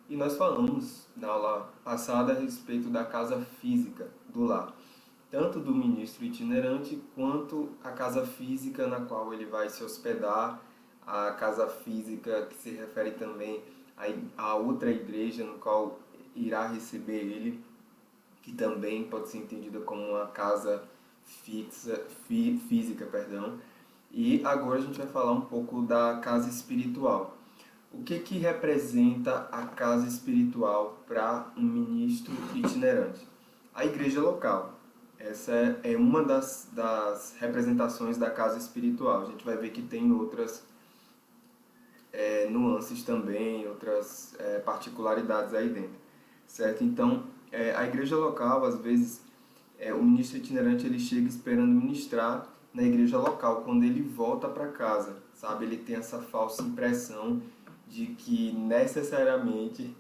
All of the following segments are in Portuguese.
E nós falamos na aula passada a respeito da casa física do lar, tanto do ministro itinerante quanto a casa física na qual ele vai se hospedar, a casa física que se refere também à outra igreja no qual irá receber ele, que também pode ser entendida como uma casa física, perdão. E agora a gente vai falar um pouco da casa espiritual. O que que representa a casa espiritual para um ministro itinerante? A igreja local. Essa é uma das representações da casa espiritual. A gente vai ver que tem outras nuances também, outras particularidades aí dentro, certo? Então, a igreja local, às vezes, o ministro itinerante ele chega esperando ministrar na igreja local. Quando ele volta para casa, sabe? Ele tem essa falsa impressão de que necessariamente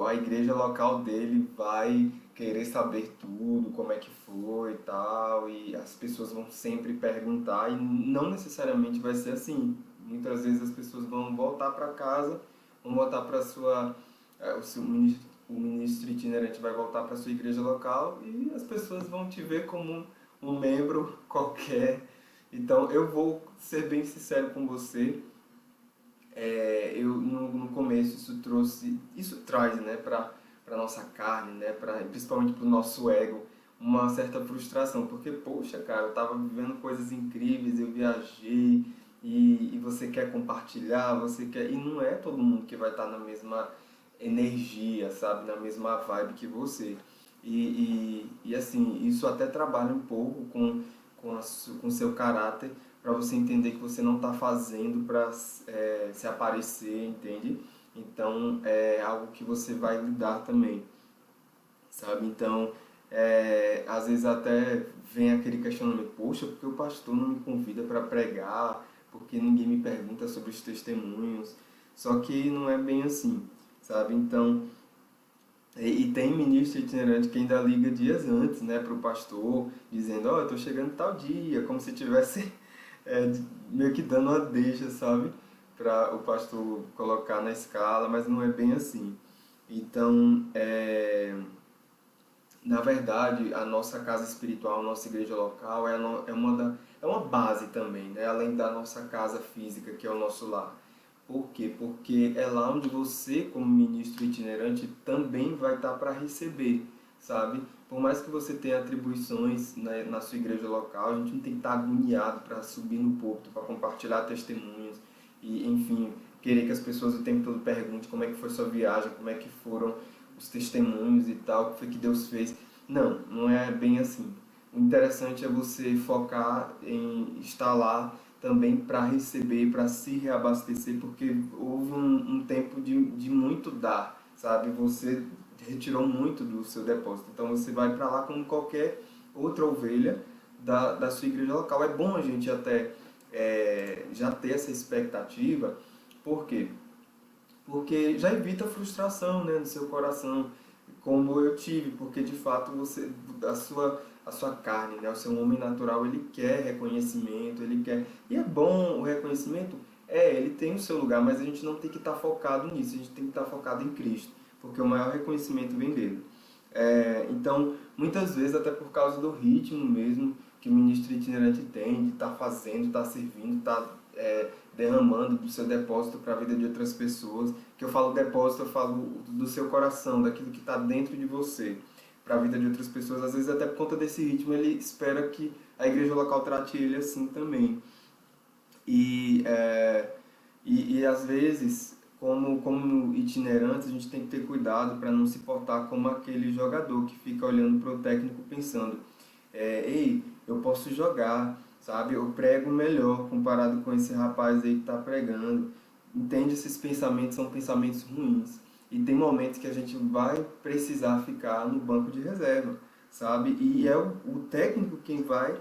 a igreja local dele vai querer saber tudo, como é que foi e tal, e as pessoas vão sempre perguntar, e não necessariamente vai ser assim. Muitas vezes as pessoas vão voltar para casa, vão voltar para sua. O ministro itinerante vai voltar para sua igreja local e as pessoas vão te ver como um membro qualquer. Então eu vou ser bem sincero com você, eu no começo isso traz, né, para nossa carne, né, principalmente para o nosso ego, uma certa frustração, porque poxa, cara, eu tava vivendo coisas incríveis, eu viajei e você quer compartilhar, você quer e não é todo mundo que vai estar na mesma energia, sabe, na mesma vibe que você. E assim, isso até trabalha um pouco com seu caráter, para você entender que você não está fazendo para se aparecer, entende? Então é algo que você vai lidar também, sabe? Então, às vezes até vem aquele questionamento, poxa, por que o pastor não me convida para pregar? Porque ninguém me pergunta sobre os testemunhos? Só que não é bem assim, sabe? Então, e tem ministro itinerante que ainda liga dias antes, né, para o pastor, dizendo, ó, eu tô chegando tal dia, como se tivesse é, meio que dando uma deixa, sabe, para o pastor colocar na escala, mas não é bem assim. Então, na verdade, a nossa casa espiritual, a nossa igreja local é uma base também, né? Além da nossa casa física, que é o nosso lar. Por quê? Porque é lá onde você, como ministro itinerante, também vai estar para receber, sabe? Por mais que você tenha atribuições na sua igreja local, a gente não tem que estar agoniado para subir no púlpito, para compartilhar testemunhos e, enfim, querer que as pessoas o tempo todo perguntem como é que foi sua viagem, como é que foram os testemunhos e tal, o que foi que Deus fez. Não, não é bem assim. O interessante é você focar em estar lá também para receber, para se reabastecer, porque houve um tempo de muito dar, sabe? Você retirou muito do seu depósito. Então você vai para lá como qualquer outra ovelha da sua igreja local. É bom a gente até já ter essa expectativa, por quê? Porque já evita a frustração, né, no seu coração, como eu tive, porque de fato a sua carne, né, o seu homem natural, ele quer reconhecimento, ele quer, e é bom o reconhecimento, ele tem o seu lugar, mas a gente não tem que estar focado nisso, a gente tem que estar focado em Cristo, porque o maior reconhecimento vem dele. Então, muitas vezes, até por causa do ritmo mesmo que o ministro itinerante tem, de estar fazendo, estar servindo, estar derramando do seu depósito para a vida de outras pessoas. Que eu falo depósito, eu falo do seu coração, daquilo que está dentro de você, para a vida de outras pessoas. Às vezes, até por conta desse ritmo, ele espera que a igreja local trate ele assim também. E, é, e às vezes, como itinerante, a gente tem que ter cuidado para não se portar como aquele jogador que fica olhando para o técnico pensando, ei, eu posso jogar, sabe? Eu prego melhor comparado com esse rapaz aí que está pregando. Entende? Esses pensamentos são pensamentos ruins. E tem momentos que a gente vai precisar ficar no banco de reserva, sabe? E é o técnico quem vai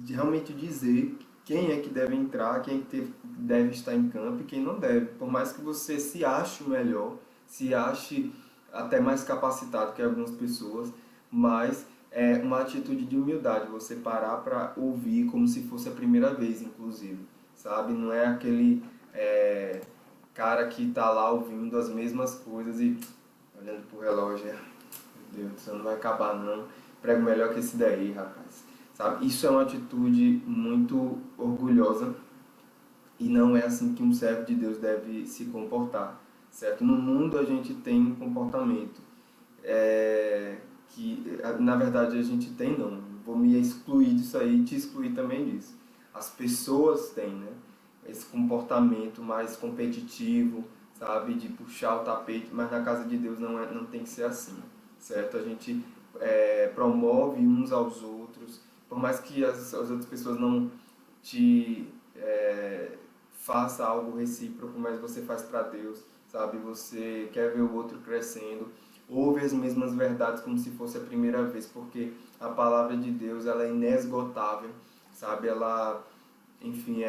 realmente dizer quem é que deve entrar, quem é que deve estar em campo e quem não deve. Por mais que você se ache o melhor, se ache até mais capacitado que algumas pessoas, mas é uma atitude de humildade, você parar para ouvir como se fosse a primeira vez, inclusive, sabe? Não é aquele cara que está lá ouvindo as mesmas coisas e olhando pro relógio, meu Deus, isso não vai acabar não. Prego melhor que esse daí, rapaz. Sabe? Isso é uma atitude muito orgulhosa e não é assim que um servo de Deus deve se comportar, certo? No mundo a gente tem um comportamento que, na verdade, a gente tem não. Vou me excluir disso aí e te excluir também disso. As pessoas têm, né? Esse comportamento mais competitivo, sabe? De puxar o tapete, mas na casa de Deus não tem que ser assim, certo? A gente promove uns aos outros, por mais que as outras pessoas não te faça algo recíproco, mas você faz para Deus, sabe? Você quer ver o outro crescendo, ouve as mesmas verdades como se fosse a primeira vez, porque a palavra de Deus ela é inesgotável, sabe? Ela, enfim,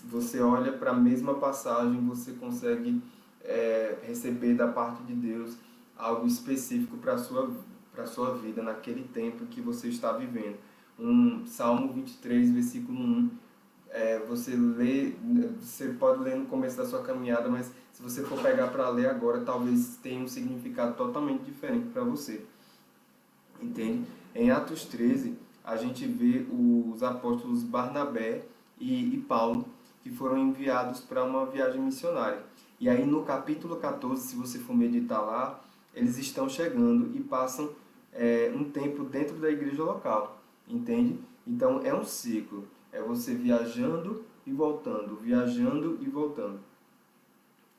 você olha para a mesma passagem, você consegue receber da parte de Deus algo específico para sua vida naquele tempo que você está vivendo. Salmo 23, versículo 1, você lê, você pode ler no começo da sua caminhada, mas se você for pegar para ler agora, talvez tenha um significado totalmente diferente para você, entende? Em Atos 13, a gente vê os apóstolos Barnabé e Paulo, que foram enviados para uma viagem missionária. E aí no capítulo 14, se você for meditar lá, eles estão chegando e passam um tempo dentro da igreja local, entende? Então é um ciclo, é você viajando e voltando.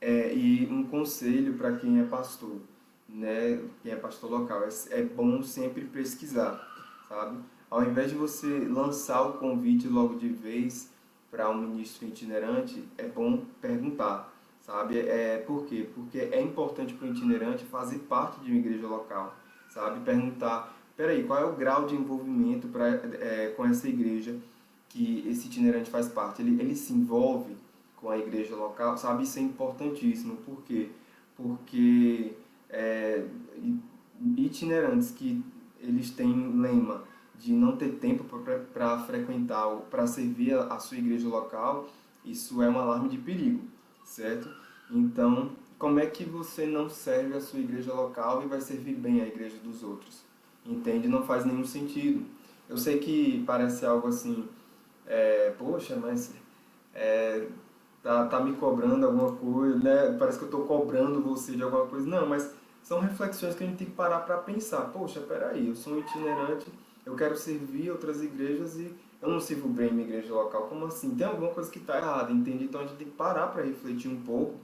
E um conselho para quem é pastor, né? Quem é pastor local, é bom sempre pesquisar, sabe? Ao invés de você lançar o convite logo de vez para um ministro itinerante, é bom perguntar, sabe? Por quê? Porque é importante para o itinerante fazer parte de uma igreja local, sabe? Perguntar, peraí, qual é o grau de envolvimento com essa igreja que esse itinerante faz parte? Ele se envolve com a igreja local, sabe? Isso é importantíssimo. Por quê? Porque itinerantes que eles têm lema de não ter tempo para frequentar, para servir a sua igreja local, isso é um alarme de perigo, certo? Então, como é que você não serve a sua igreja local e vai servir bem a igreja dos outros? Entende? Não faz nenhum sentido. Eu sei que parece algo assim, poxa, mas é, tá me cobrando alguma coisa, né? Parece que eu estou cobrando você de alguma coisa. Não, mas são reflexões que a gente tem que parar para pensar. Poxa, peraí, eu sou um itinerante, eu quero servir outras igrejas e eu não sirvo bem minha igreja local. Como assim? Tem alguma coisa que está errada, entende? Então a gente tem que parar para refletir um pouco,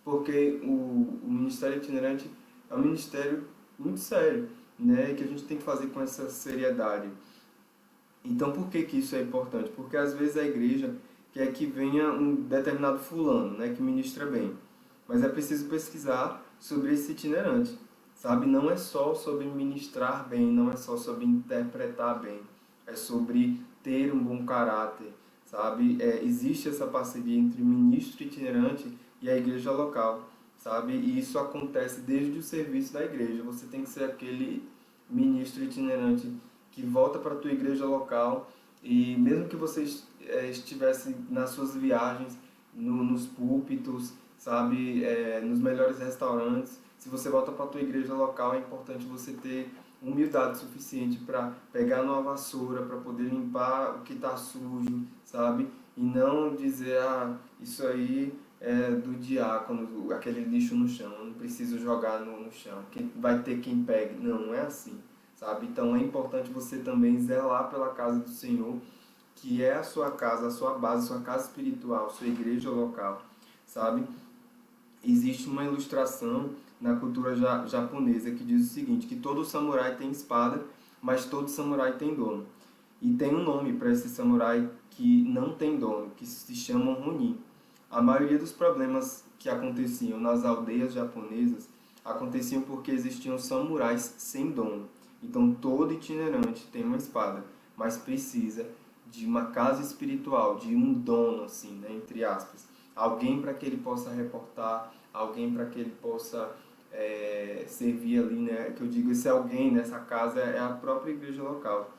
porque o ministério itinerante é um ministério muito sério, né? Que a gente tem que fazer com essa seriedade. Então, por que que isso é importante? Porque às vezes a igreja quer que venha um determinado fulano, né, que ministra bem. Mas é preciso pesquisar sobre esse itinerante, sabe? Não é só sobre ministrar bem, não é só sobre interpretar bem. É sobre ter um bom caráter, sabe? Existe essa parceria entre o ministro itinerante e a igreja local, sabe? E isso acontece desde o serviço da igreja. Você tem que ser aquele ministro itinerante que volta para a tua igreja local e mesmo que você estivesse nas suas viagens, nos púlpitos, sabe, nos melhores restaurantes, se você volta para a tua igreja local, é importante você ter humildade suficiente para pegar numa vassoura, para poder limpar o que está sujo, sabe? E não dizer, isso aí é do diácono, aquele lixo no chão, eu não preciso jogar no chão, vai ter quem pegue. Não, não é assim, sabe? Então é importante você também zelar pela casa do Senhor, que é a sua casa, a sua base, a sua casa espiritual, a sua igreja local, sabe? Existe uma ilustração na cultura japonesa que diz o seguinte, que todo samurai tem espada, mas todo samurai tem dono. E tem um nome para esse samurai que não tem dono, que se chama Ronin. A maioria dos problemas que aconteciam nas aldeias japonesas aconteciam porque existiam samurais sem dono. Então todo itinerante tem uma espada, mas precisa de uma casa espiritual, de um dono, assim, né, entre aspas. Alguém para que ele possa reportar, alguém para que ele possa servir ali, né? Que eu digo, esse alguém nessa casa é a própria igreja local.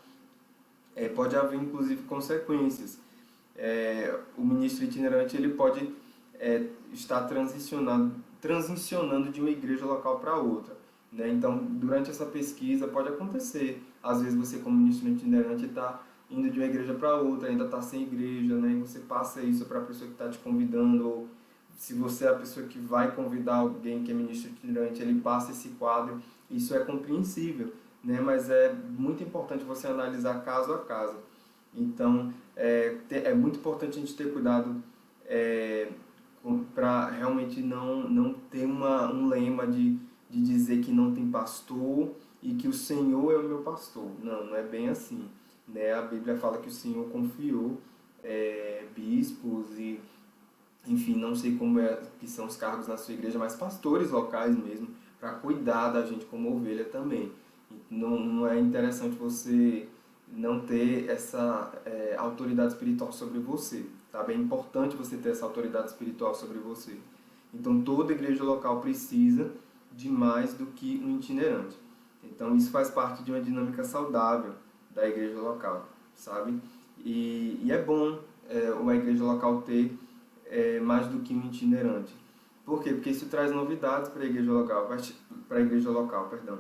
Pode haver inclusive consequências. O ministro itinerante ele pode está transicionando de uma igreja local para outra, né? Então, durante essa pesquisa pode acontecer, às vezes você como ministro itinerante está indo de uma igreja para outra, ainda está sem igreja, né? E você passa isso para a pessoa que está te convidando, ou se você é a pessoa que vai convidar alguém que é ministro itinerante, ele passa esse quadro, isso é compreensível, né? Mas é muito importante você analisar caso a caso. Então, é muito importante a gente ter cuidado para realmente não ter um lema de dizer que não tem pastor e que o Senhor é o meu pastor. Não, não é bem assim, né? A Bíblia fala que o Senhor confiou bispos e, enfim, não sei como que são os cargos na sua igreja, mas pastores locais mesmo, para cuidar da gente como ovelha também. Não é interessante você não ter essa autoridade espiritual sobre você, sabe? É importante você ter essa autoridade espiritual sobre você. Então, toda igreja local precisa de mais do que um itinerante. Então, isso faz parte de uma dinâmica saudável da igreja local, sabe? E é bom uma igreja local ter mais do que um itinerante. Por quê? Porque isso traz novidades para a igreja local, perdão.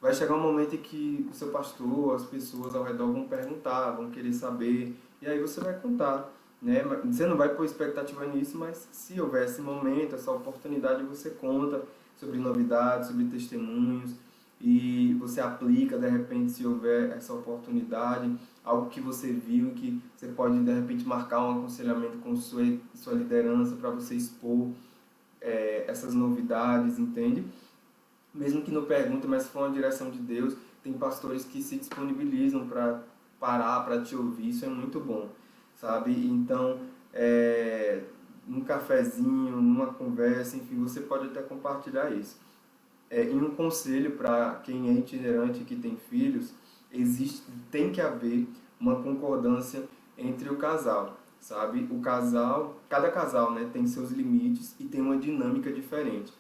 Vai chegar um momento em que o seu pastor, as pessoas ao redor vão perguntar, vão querer saber, e aí você vai contar, né? Você não vai pôr expectativa nisso, mas se houver esse momento, essa oportunidade, você conta sobre novidades, sobre testemunhos, e você aplica, de repente, se houver essa oportunidade, algo que você viu, que você pode, de repente, marcar um aconselhamento com sua liderança para você expor essas novidades, entende? Mesmo que não pergunte, mas se for uma direção de Deus, tem pastores que se disponibilizam para parar, para te ouvir, isso é muito bom, sabe? Então, num cafezinho, numa conversa, enfim, você pode até compartilhar isso. E um conselho para quem é itinerante e que tem filhos, tem que haver uma concordância entre o casal, sabe? Cada casal, né, tem seus limites e tem uma dinâmica diferente.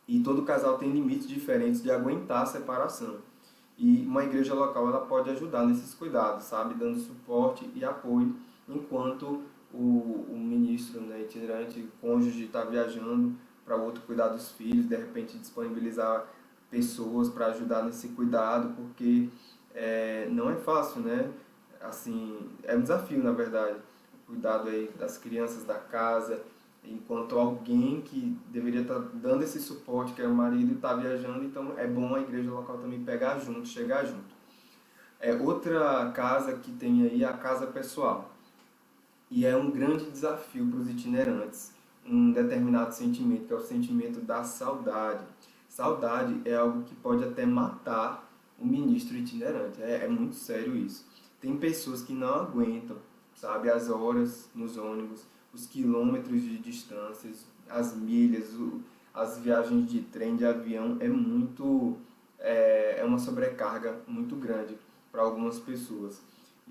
E todo casal tem limites diferentes de aguentar a separação. E uma igreja local ela pode ajudar nesses cuidados, sabe? Dando suporte e apoio enquanto o ministro, né, itinerante, o cônjuge está viajando para o outro cuidar dos filhos, de repente disponibilizar pessoas para ajudar nesse cuidado, porque não é fácil, né? Assim, é um desafio, na verdade, o cuidado aí das crianças, da casa, enquanto alguém que deveria estar dando esse suporte, que é o marido, está viajando, então é bom a igreja local também pegar junto, chegar junto. Outra casa que tem aí é a casa pessoal. E é um grande desafio para os itinerantes, um determinado sentimento, que é o sentimento da saudade. Saudade é algo que pode até matar o ministro itinerante, é muito sério isso. Tem pessoas que não aguentam, sabe, as horas nos ônibus, os quilômetros de distâncias, as milhas, as viagens de trem, de avião, é uma sobrecarga muito grande para algumas pessoas.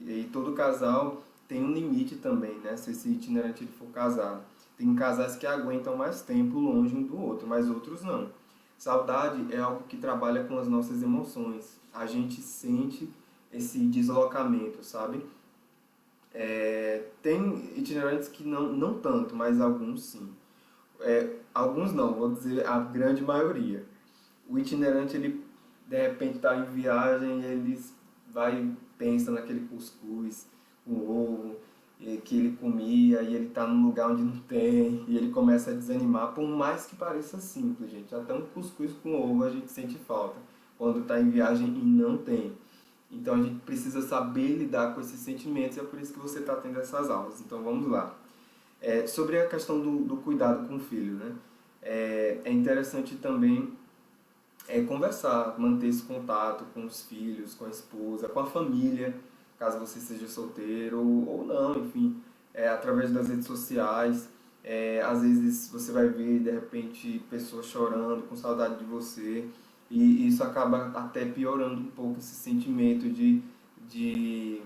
E todo casal tem um limite também, né? Se esse itinerante ele for casado. Tem casais que aguentam mais tempo longe um do outro, mas outros não. Saudade é algo que trabalha com as nossas emoções. A gente sente esse deslocamento, sabe? Tem itinerantes que não tanto, mas alguns sim. Alguns não, vou dizer a grande maioria. O itinerante, ele de repente está em viagem e ele pensa naquele cuscuz com ovo que ele comia e ele está num lugar onde não tem e ele começa a desanimar, por mais que pareça simples, gente. Até um cuscuz com ovo a gente sente falta quando está em viagem e não tem. Então a gente precisa saber lidar com esses sentimentos e é por isso que você está tendo essas aulas. Então vamos lá. Sobre a questão do cuidado com o filho, né? É interessante também conversar, manter esse contato com os filhos, com a esposa, com a família, caso você seja solteiro ou não, enfim, através das redes sociais. Às vezes você vai ver, de repente, pessoas chorando, com saudade de você, e isso acaba até piorando um pouco esse sentimento de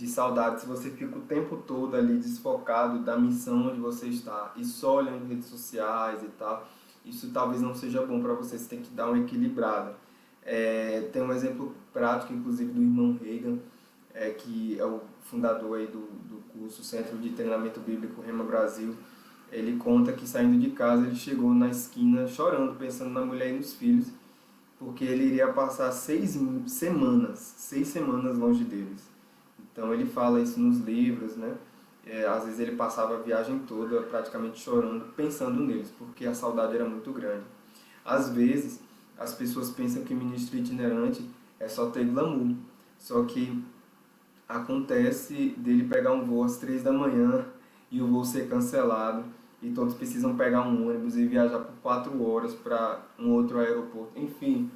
saudade. Se você fica o tempo todo ali desfocado da missão onde você está e só olhando redes sociais e tal, isso talvez não seja bom para você, você tem que dar uma equilibrada. Tem um exemplo prático, inclusive, do irmão Reagan, que é o fundador aí do curso Centro de Treinamento Bíblico Rema Brasil. Ele conta que saindo de casa ele chegou na esquina chorando, pensando na mulher e nos filhos, porque ele iria passar 6 semanas longe deles. Então ele fala isso nos livros, né? Às vezes ele passava a viagem toda praticamente chorando, pensando neles, porque a saudade era muito grande. Às vezes as pessoas pensam que ministro itinerante é só ter glamour, só que acontece dele pegar um voo às 3 da manhã e o voo ser cancelado e todos precisam pegar um ônibus e viajar por 4 horas para um outro aeroporto. Enfim,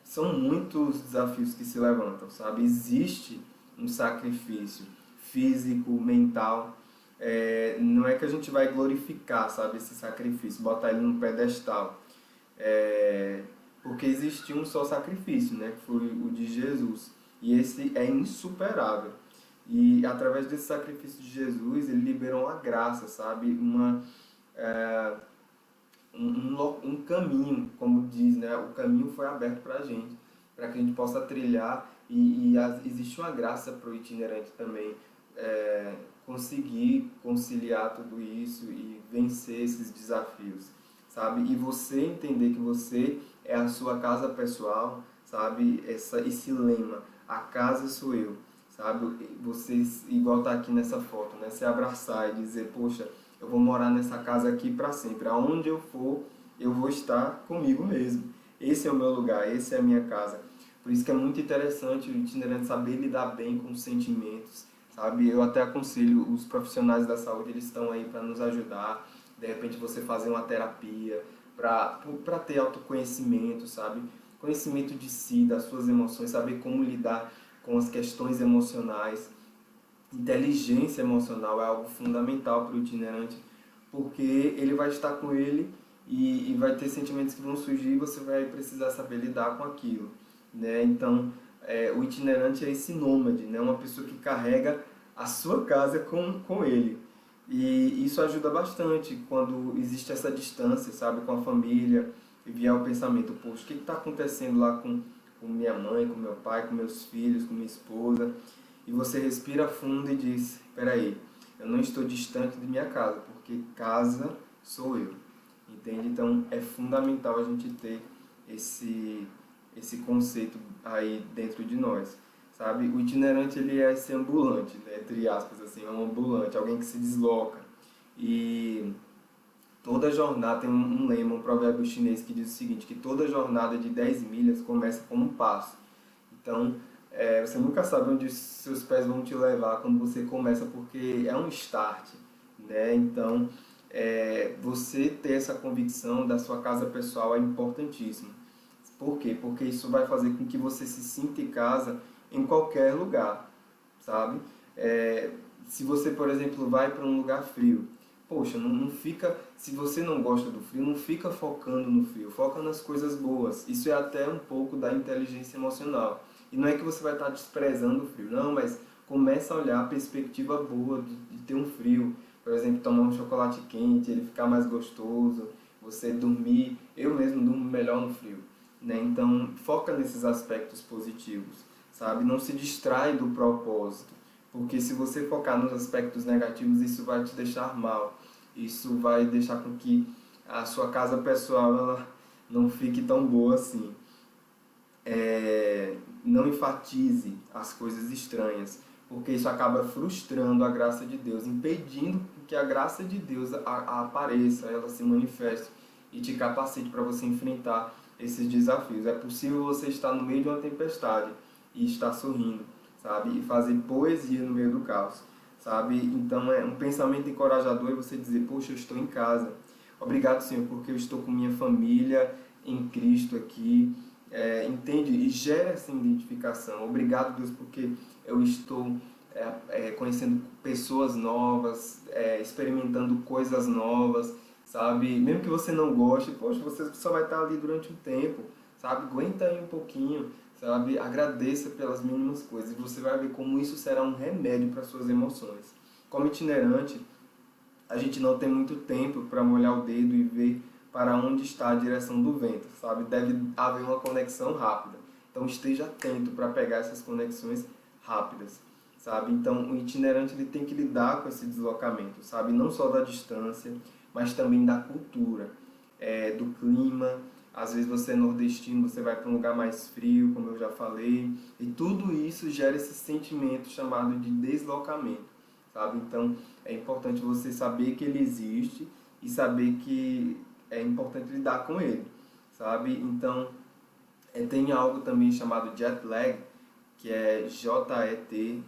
são muitos desafios que se levantam, sabe? Existe um sacrifício físico, mental. Não é que a gente vai glorificar, sabe, esse sacrifício, botar ele num pedestal. Porque existe um só sacrifício, né? Que foi o de Jesus. E esse é insuperável. E através desse sacrifício de Jesus, ele liberou uma graça, sabe? Um caminho, como diz, né? O caminho foi aberto para a gente, para que a gente possa trilhar. Existe uma graça para o itinerante também conseguir conciliar tudo isso e vencer esses desafios, sabe? E você entender que você é a sua casa pessoal, sabe? Esse lema, a casa sou eu, sabe? Vocês, igual tá aqui nessa foto, né? Se abraçar e dizer, poxa, eu vou morar nessa casa aqui para sempre. Aonde eu for, eu vou estar comigo mesmo. Esse é o meu lugar, essa é a minha casa. Por isso que é muito interessante o itinerante saber lidar bem com os sentimentos, sabe? Eu até aconselho os profissionais da saúde, eles estão aí para nos ajudar. De repente você fazer uma terapia para ter autoconhecimento, sabe? Conhecimento de si, das suas emoções, saber como lidar com as questões emocionais. Inteligência emocional é algo fundamental para o itinerante, porque ele vai estar com ele e vai ter sentimentos que vão surgir e você vai precisar saber lidar com aquilo, né? Então, o itinerante é esse nômade, né? Uma pessoa que carrega a sua casa com ele. E isso ajuda bastante quando existe essa distância, sabe, com a família, e vier o pensamento, poxa, o que está acontecendo lá com minha mãe, com meu pai, com meus filhos, com minha esposa? E você respira fundo e diz, espera aí, eu não estou distante de minha casa, porque casa sou eu. Entende? Então é fundamental a gente ter esse conceito aí dentro de nós, sabe? O itinerante, ele é esse ambulante, né? Entre aspas, assim, é um ambulante, alguém que se desloca. E toda jornada tem um lema, um provérbio chinês que diz o seguinte, que toda jornada de 10 milhas começa com um passo. Então, você nunca sabe onde seus pés vão te levar quando você começa, porque é um start, né? Então, você ter essa convicção da sua casa pessoal é importantíssimo. Por quê? Porque isso vai fazer com que você se sinta em casa em qualquer lugar, sabe? Se você, por exemplo, vai para um lugar frio, poxa, não fica, se você não gosta do frio, não fica focando no frio, foca nas coisas boas. Isso é até um pouco da inteligência emocional. E não é que você vai estar desprezando o frio, não, mas começa a olhar a perspectiva boa de ter um frio. Por exemplo, tomar um chocolate quente, ele ficar mais gostoso, você dormir, eu mesmo durmo melhor no frio, né? Então, foca nesses aspectos positivos, sabe? Não se distrai do propósito, porque se você focar nos aspectos negativos, isso vai te deixar mal. Isso vai deixar com que a sua casa pessoal ela não fique tão boa assim. Não enfatize as coisas estranhas, porque isso acaba frustrando a graça de Deus, impedindo que a graça de Deus apareça, ela se manifeste e te capacite para você enfrentar esses desafios. É possível você estar no meio de uma tempestade e estar sorrindo, sabe? E fazer poesia no meio do caos, sabe? Então é um pensamento encorajador você dizer, poxa, eu estou em casa. Obrigado, Senhor, porque eu estou com minha família em Cristo aqui. Entende? E gera essa identificação. Obrigado, Deus, porque eu estou conhecendo pessoas novas, experimentando coisas novas, sabe? Mesmo que você não goste, poxa, você só vai estar ali durante um tempo, sabe? Aguenta aí um pouquinho, sabe? Agradeça pelas mínimas coisas e você vai ver como isso será um remédio para suas emoções. Como itinerante, a gente não tem muito tempo para molhar o dedo e ver para onde está a direção do vento, sabe? Deve haver uma conexão rápida. Então esteja atento para pegar essas conexões rápidas, sabe? Então o itinerante ele tem que lidar com esse deslocamento, sabe? Não só da distância, mas também da cultura, do clima. Às vezes você é nordestino, você vai para um lugar mais frio, como eu já falei, e tudo isso gera esse sentimento chamado de deslocamento, sabe? Então é importante você saber que ele existe e saber que é importante lidar com ele, sabe? Então tem algo também chamado jet lag, que é JETLAG,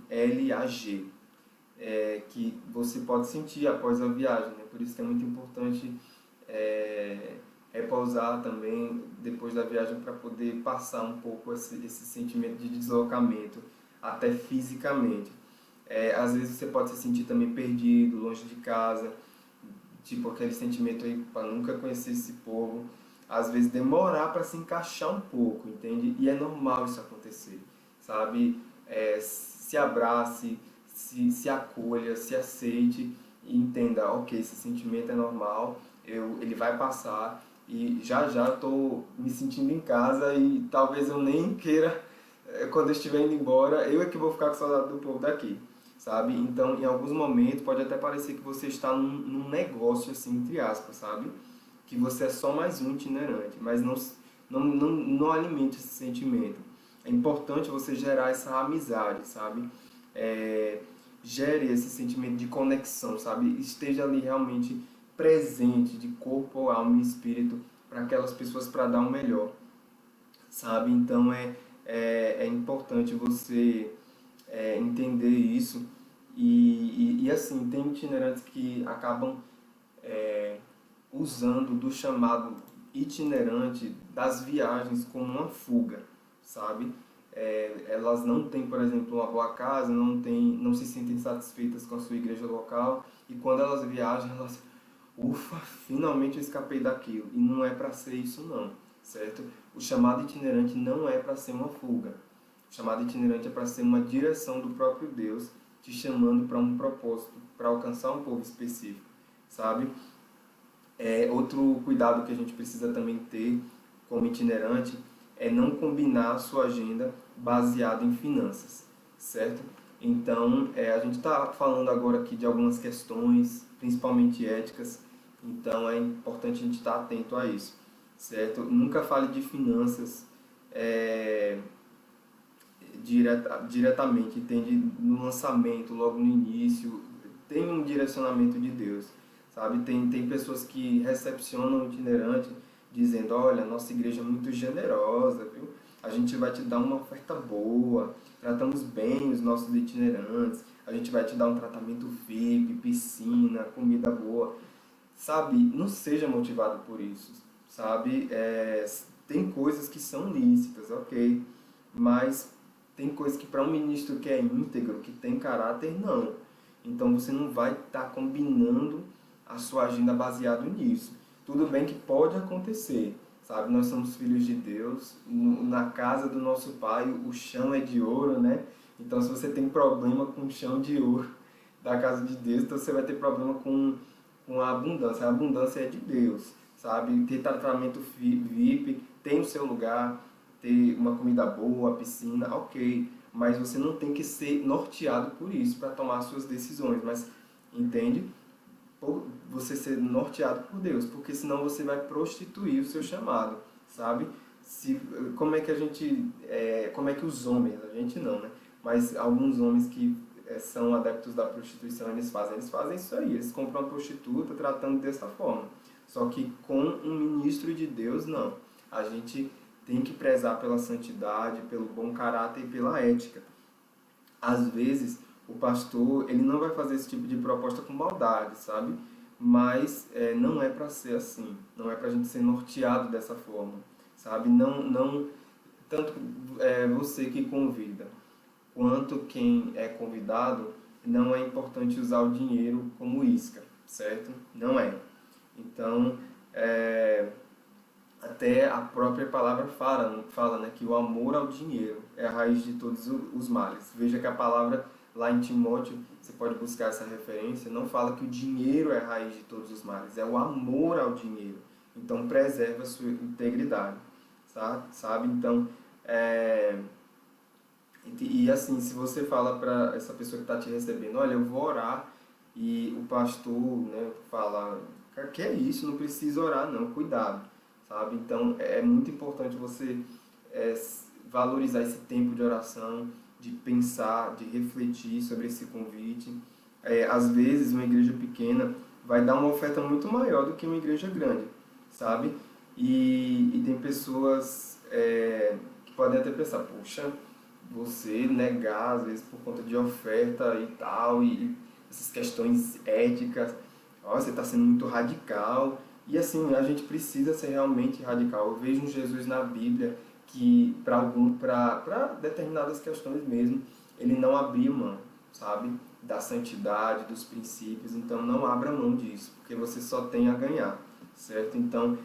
que você pode sentir após a viagem, né? Por isso que é muito importante é, repousar também depois da viagem para poder passar um pouco esse sentimento de deslocamento, até fisicamente. Às vezes você pode se sentir também perdido, longe de casa, tipo aquele sentimento aí para nunca conhecer esse povo. Às vezes demorar para se encaixar um pouco, entende? E é normal isso acontecer, sabe? Se abrace, se acolha, se aceite e entenda, ok, esse sentimento é normal, ele vai passar e já já estou me sentindo em casa e talvez eu nem queira, quando eu estiver indo embora, eu é que vou ficar com saudade do povo daqui, sabe? Então, em alguns momentos, pode até parecer que você está num negócio, assim, entre aspas, sabe? Que você é só mais um itinerante, mas não alimente esse sentimento. É importante você gerar essa amizade, sabe? É, Gere esse sentimento de conexão, sabe? Esteja ali realmente presente de corpo, alma e espírito para aquelas pessoas para dar o melhor, sabe? Então é importante você entender isso e assim, tem itinerantes que acabam usando do chamado itinerante das viagens como uma fuga, sabe? Elas não têm, por exemplo, uma boa casa, não se sentem satisfeitas com a sua igreja local e quando elas viajam, elas, ufa, finalmente eu escapei daquilo. E não é para ser isso não, certo? O chamado itinerante não é para ser uma fuga. O chamado itinerante é para ser uma direção do próprio Deus te chamando para um propósito, para alcançar um povo específico, sabe? Outro cuidado que a gente precisa também ter como itinerante é não combinar a sua agenda baseada em finanças, certo? Então, a gente está falando agora aqui de algumas questões, principalmente éticas, então é importante a gente estar atento a isso, certo? Nunca fale de finanças é, diretamente, entende? No lançamento, logo no início, tem um direcionamento de Deus, sabe? Tem pessoas que recepcionam o itinerante dizendo, olha, nossa igreja é muito generosa, viu? A gente vai te dar uma oferta boa, tratamos bem os nossos itinerantes, a gente vai te dar um tratamento VIP, piscina, comida boa, sabe? Não seja motivado por isso, sabe? Tem coisas que são lícitas, ok, mas tem coisas que para um ministro que é íntegro, que tem caráter, não. Então você não vai estar combinando a sua agenda baseado nisso. Tudo bem que pode acontecer, sabe? Nós somos filhos de Deus, na casa do nosso Pai o chão é de ouro, né? Então se você tem problema com o chão de ouro da casa de Deus, então você vai ter problema com a abundância. A abundância é de Deus, sabe? Ter tratamento VIP, tem o seu lugar, ter uma comida boa, piscina, ok. Mas você não tem que ser norteado por isso para tomar suas decisões. Mas, entende? Por você ser norteado por Deus, porque senão você vai prostituir o seu chamado, sabe? Como é que a gente, como é que os homens, a gente não, né? Mas alguns homens que são adeptos da prostituição, eles fazem isso aí, eles compram uma prostituta tratando dessa forma. Só que com um ministro de Deus, não. A gente tem que prezar pela santidade, pelo bom caráter e pela ética. Às vezes, o pastor, ele não vai fazer esse tipo de proposta com maldade, sabe? Mas não é para ser assim, não é para a gente ser norteado dessa forma, sabe? Não tanto você que convida, quanto quem é convidado, não é importante usar o dinheiro como isca, certo? Não é. Então, até a própria palavra fala, né, que o amor ao dinheiro é a raiz de todos os males. Veja que a palavra lá em Timóteo, você pode buscar essa referência, não fala que o dinheiro é a raiz de todos os males, é o amor ao dinheiro. Então, preserva a sua integridade, sabe? Então, e assim, se você fala para essa pessoa que está te recebendo, olha, eu vou orar, e o pastor, né, fala, Cara, que é isso? Não precisa orar, não. Cuidado, sabe? Então, é muito importante você valorizar esse tempo de oração, de pensar, de refletir sobre esse convite. Às vezes, uma igreja pequena vai dar uma oferta muito maior do que uma igreja grande, sabe? E tem pessoas que podem até pensar, poxa, você negar, às vezes, por conta de oferta e tal, e essas questões éticas, ó, você está sendo muito radical. E assim, a gente precisa ser realmente radical. Eu vejo um Jesus na Bíblia que, para determinadas questões mesmo, ele não abria mão, sabe? Da santidade, dos princípios. Então, não abra mão disso, porque você só tem a ganhar, certo? Então,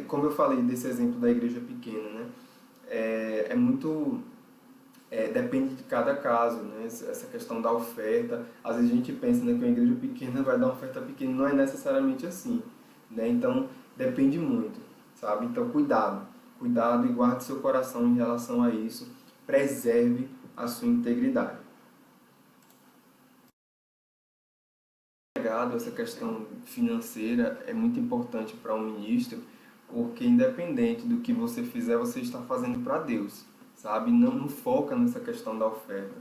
como eu falei desse exemplo da igreja pequena, né? É muito depende de cada caso, né? Essa questão da oferta. Às vezes a gente pensa, né, que uma igreja pequena vai dar uma oferta pequena, não é necessariamente assim, né? Então depende muito, sabe? Então cuidado e guarde seu coração em relação a isso, preserve a sua integridade. Essa questão financeira é muito importante para um ministro, porque independente do que você fizer, você está fazendo para Deus, sabe? Não foca nessa questão da oferta,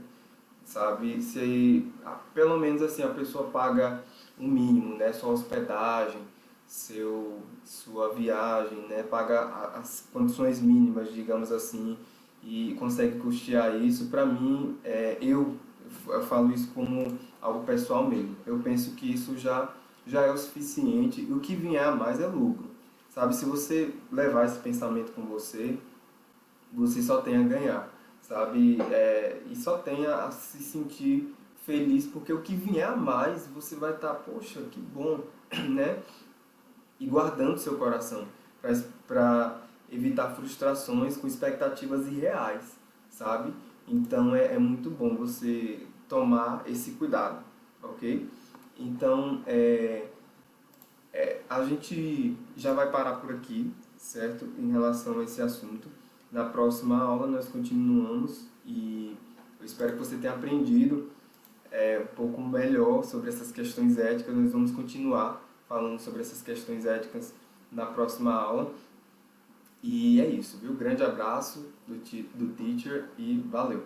sabe? Se pelo menos assim a pessoa paga o mínimo, né? Sua hospedagem, sua viagem, né? Paga as condições mínimas, digamos assim, e consegue custear isso. Para mim, eu falo isso como algo pessoal mesmo. Eu penso que isso já é o suficiente. E o que vier a mais é lucro, sabe? Se você levar esse pensamento com você, você só tem a ganhar, sabe? E só tem a se sentir feliz, porque o que vier a mais, você vai estar, poxa, que bom, né? E guardando seu coração para evitar frustrações com expectativas irreais, sabe? Então é muito bom você tomar esse cuidado, ok? Então a gente já vai parar por aqui, certo? Em relação a esse assunto. Na próxima aula nós continuamos e eu espero que você tenha aprendido um pouco melhor sobre essas questões éticas. Nós vamos continuar falando sobre essas questões éticas na próxima aula. E é isso, viu? Grande abraço do teacher e valeu!